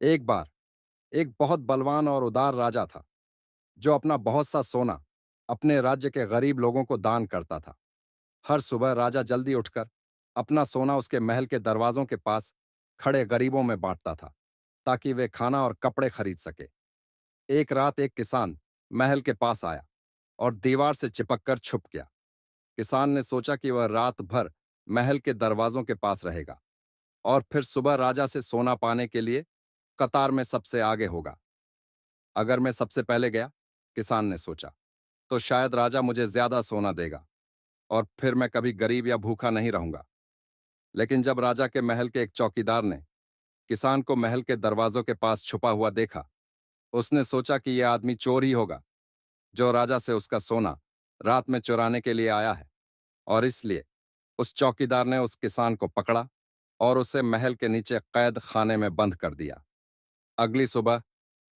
एक बार एक बहुत बलवान और उदार राजा था जो अपना बहुत सा सोना अपने राज्य के गरीब लोगों को दान करता था। हर सुबह राजा जल्दी उठकर अपना सोना उसके महल के दरवाजों के पास खड़े गरीबों में बांटता था ताकि वे खाना और कपड़े खरीद सके। एक रात एक किसान महल के पास आया और दीवार से चिपककर छुप गया। किसान ने सोचा कि वह रात भर महल के दरवाजों के पास रहेगा और फिर सुबह राजा से सोना पाने के लिए कतार में सबसे आगे होगा। अगर मैं सबसे पहले गया, किसान ने सोचा, तो शायद राजा मुझे ज्यादा सोना देगा और फिर मैं कभी गरीब या भूखा नहीं रहूंगा। लेकिन जब राजा के महल के एक चौकीदार ने किसान को महल के दरवाजों के पास छुपा हुआ देखा, उसने सोचा कि यह आदमी चोर ही होगा जो राजा से उसका सोना रात में चुराने के लिए आया है। और इसलिए उस चौकीदार ने उस किसान को पकड़ा और उसे महल के नीचे कैद खाने में बंद कर दिया। अगली सुबह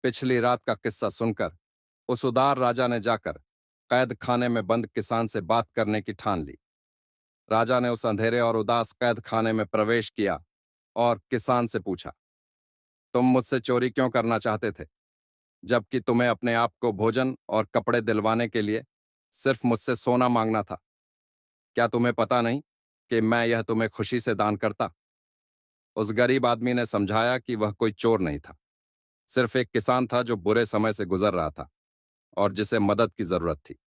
पिछली रात का किस्सा सुनकर उस उदार राजा ने जाकर कैद खाने में बंद किसान से बात करने की ठान ली। राजा ने उस अंधेरे और उदास कैद खाने में प्रवेश किया और किसान से पूछा, तुम मुझसे चोरी क्यों करना चाहते थे, जबकि तुम्हें अपने आप को भोजन और कपड़े दिलवाने के लिए सिर्फ मुझसे सोना मांगना था? क्या तुम्हें पता नहीं कि मैं यह तुम्हें खुशी से दान करता? उस गरीब आदमी ने समझाया कि वह कोई चोर नहीं था, सिर्फ एक किसान था जो बुरे समय से गुजर रहा था और जिसे मदद की जरूरत थी।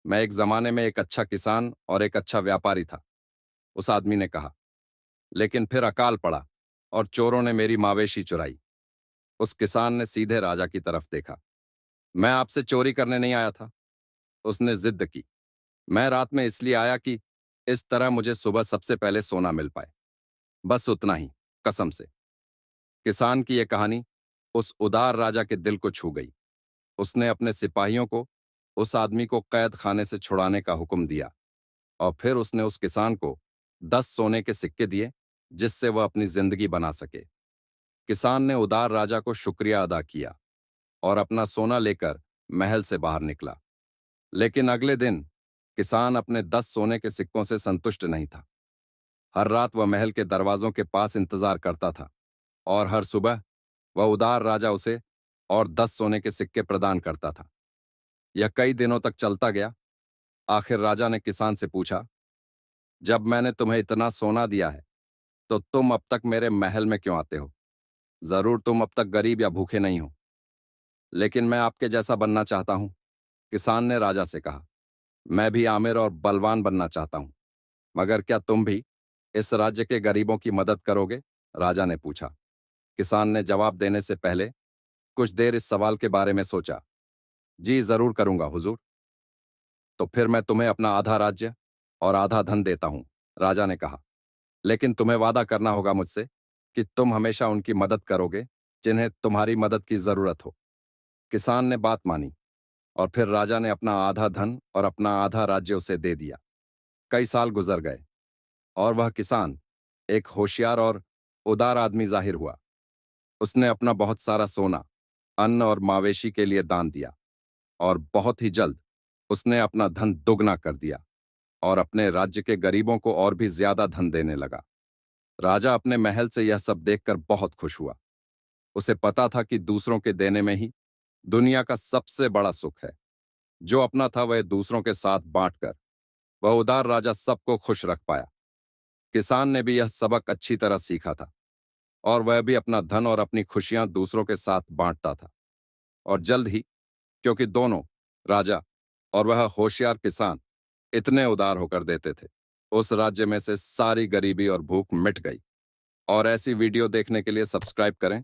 मैं एक जमाने में एक अच्छा किसान और एक अच्छा व्यापारी था, उस आदमी ने कहा। लेकिन फिर अकाल पड़ा और चोरों ने मेरी मावेशी चुराई। उस किसान ने सीधे राजा की तरफ देखा। मैं आपसे चोरी करने नहीं आया था, उसने जिद की। मैं रात में इसलिए आया कि इस तरह मुझे सुबह सबसे पहले सोना मिल पाए। बस उतना ही, कसम से। किसान की यह कहानी उस उदार राजा के दिल को छू गई। उसने अपने सिपाहियों को उस आदमी को कैद खाने से छुड़ाने का हुक्म दिया और फिर उसने उस किसान को 10 सोने के सिक्के दिए जिससे वह अपनी जिंदगी बना सके। किसान ने उदार राजा को शुक्रिया अदा किया और अपना सोना लेकर महल से बाहर निकला। लेकिन अगले दिन किसान अपने 10 सोने के सिक्कों से संतुष्ट नहीं था। हर रात वह महल के दरवाजों के पास इंतजार करता था और हर सुबह वह उदार राजा उसे और 10 सोने के सिक्के प्रदान करता था। यह कई दिनों तक चलता गया। आखिर राजा ने किसान से पूछा, जब मैंने तुम्हें इतना सोना दिया है तो तुम अब तक मेरे महल में क्यों आते हो? जरूर तुम अब तक गरीब या भूखे नहीं हो। लेकिन मैं आपके जैसा बनना चाहता हूं, किसान ने राजा से कहा। मैं भी आमिर और बलवान बनना चाहता हूं, मगर क्या तुम भी इस राज्य के गरीबों की मदद करोगे? राजा ने पूछा। किसान ने जवाब देने से पहले कुछ देर इस सवाल के बारे में सोचा। जी जरूर करूंगा हुजूर। तो फिर मैं तुम्हें अपना आधा राज्य और आधा धन देता हूं, राजा ने कहा। लेकिन तुम्हें वादा करना होगा मुझसे कि तुम हमेशा उनकी मदद करोगे जिन्हें तुम्हारी मदद की जरूरत हो। किसान ने बात मानी और फिर राजा ने अपना आधा धन और अपना आधा राज्य उसे दे दिया। कई साल गुजर गए और वह किसान एक होशियार और उदार आदमी जाहिर हुआ। उसने अपना बहुत सारा सोना, अन्न और मावेशी के लिए दान दिया और बहुत ही जल्द उसने अपना धन दुगना कर दिया और अपने राज्य के गरीबों को और भी ज्यादा धन देने लगा। राजा अपने महल से यह सब देखकर बहुत खुश हुआ। उसे पता था कि दूसरों के देने में ही दुनिया का सबसे बड़ा सुख है। जो अपना था वह दूसरों के साथ बांटकर वह उदार राजा सबको खुश रख पाया। किसान ने भी यह सबक अच्छी तरह सीखा था और वह भी अपना धन और अपनी खुशियां दूसरों के साथ बांटता था। और जल्द ही, क्योंकि दोनों, राजा और वह होशियार किसान, इतने उदार होकर देते थे, उस राज्य में से सारी गरीबी और भूख मिट गई। और ऐसी वीडियो देखने के लिए सब्सक्राइब करें